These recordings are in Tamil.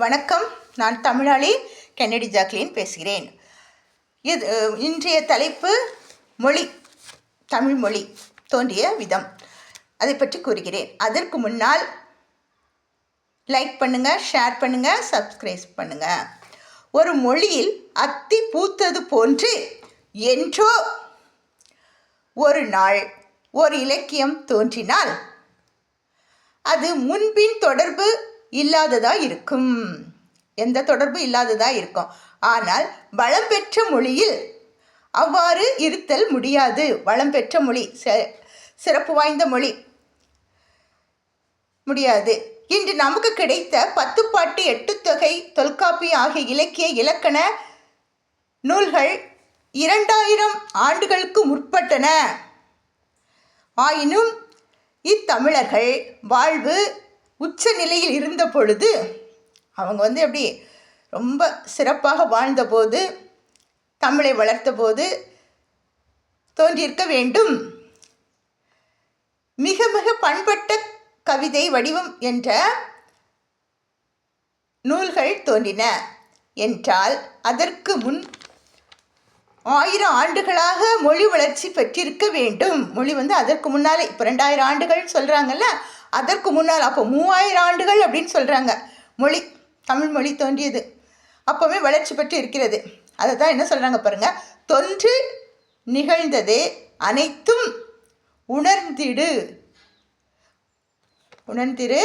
வணக்கம். நான் தமிழாளி கென்னடி ஜாக்லின் பேசுகிறேன். இன்றைய தலைப்பு மொழி, தமிழ் மொழி தோன்றிய விதம், அதை பற்றி கூறுகிறேன். அதற்கு முன்னால் லைக் பண்ணுங்கள், ஷேர் பண்ணுங்கள், சப்ஸ்கிரைப் பண்ணுங்கள். ஒரு மொழியில் அத்தி பூத்தது போன்று என்றோ ஒரு நாள் ஒரு இலக்கியம் தோன்றினால் அது முன்பின் தொடர்பு இல்லாததாக இருக்கும். எந்த தொடர்பு இல்லாததாக இருக்கும். ஆனால் வளம் பெற்ற மொழியில் அவ்வாறு இருத்தல் முடியாது. வளம் பெற்ற மொழி, சிறப்பு வாய்ந்த மொழி முடியாது. இன்று நமக்கு கிடைத்த 10 பாட்டு, 8 தொகை, தொல்காப்பியம் ஆகிய இலக்கிய இலக்கண நூல்கள் 2000 ஆண்டுகளுக்கு முற்பட்டன. ஆயினும் இத்தமிழர்கள் வாழ்வு உச்ச நிலையில் இருந்த பொழுது, அவங்க எப்படி ரொம்ப சிறப்பாக வாழ்ந்தபோது, தமிழை வளர்த்த போது தோன்றியிருக்க வேண்டும். மிக மிக பண்பட்ட கவிதை வடிவம் என்ற நூல்கள் தோன்றின என்றால் அதற்கு முன் 1000 ஆண்டுகளாக மொழி வளர்ச்சி பெற்றிருக்க வேண்டும். மொழி அதற்கு முன்னாலே, இப்போ 2000 ஆண்டுகள் சொல்கிறாங்கல்ல, அதற்கு முன்னால் அப்போ 3000 ஆண்டுகள் அப்படின்னு சொல்கிறாங்க. மொழி, தமிழ் மொழி தோன்றியது அப்போவே வளர்ச்சி பெற்று இருக்கிறது. அதை தான் என்ன சொல்கிறாங்க பாருங்கள். தொன்று நிகழ்ந்தது அனைத்தும் உணர்ந்திடு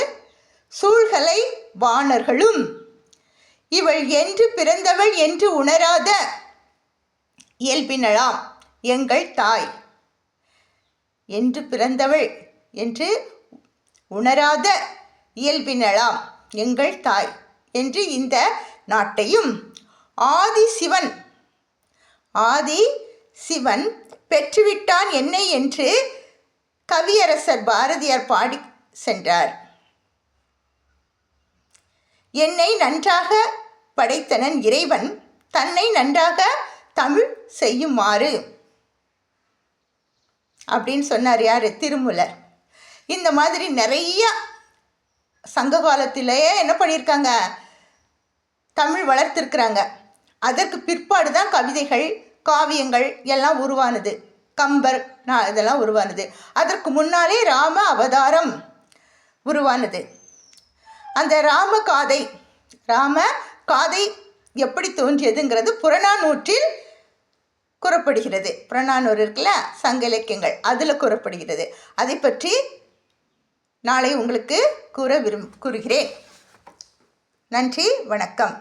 சூழ்கலை வாணர்களும் இவள் என்று பிறந்தவள் என்று உணராத இயல்பினளாம் எங்கள் தாய். என்று பிறந்தவள் என்று உணராத இயல்பினளாம் எங்கள் தாய் என்று இந்த நாட்டையும் ஆதி சிவன் பெற்றுவிட்டான் என்னை என்று கவியரசர் பாரதியார் பாடி சென்றார். என்னை நன்றாக படைத்தனன் இறைவன், தன்னை நன்றாக தமிழ் செய்யுமாறு அப்படின்னு சொன்னார். யார்? திருமூலர். இந்த மாதிரி நிறைய சங்க காலத்திலேயே என்ன பண்ணியிருக்காங்க, தமிழ் வளர்த்துருக்குறாங்க. அதற்கு பிற்பாடு தான் கவிதைகள், காவியங்கள் எல்லாம் உருவானது. கம்பர் இதெல்லாம் உருவானது. அதற்கு முன்னாலே ராம அவதாரம் உருவானது. அந்த ராம காதை எப்படி தோன்றியதுங்கிறது புறநானூற்றில் கூறப்படுகிறது. புறநானூறு இருக்குல்ல, சங்க இலக்கியங்கள், அதில் கூறப்படுகிறது. அதை பற்றி நாளை உங்களுக்கு கூறுகிறேன். நன்றி, வணக்கம்.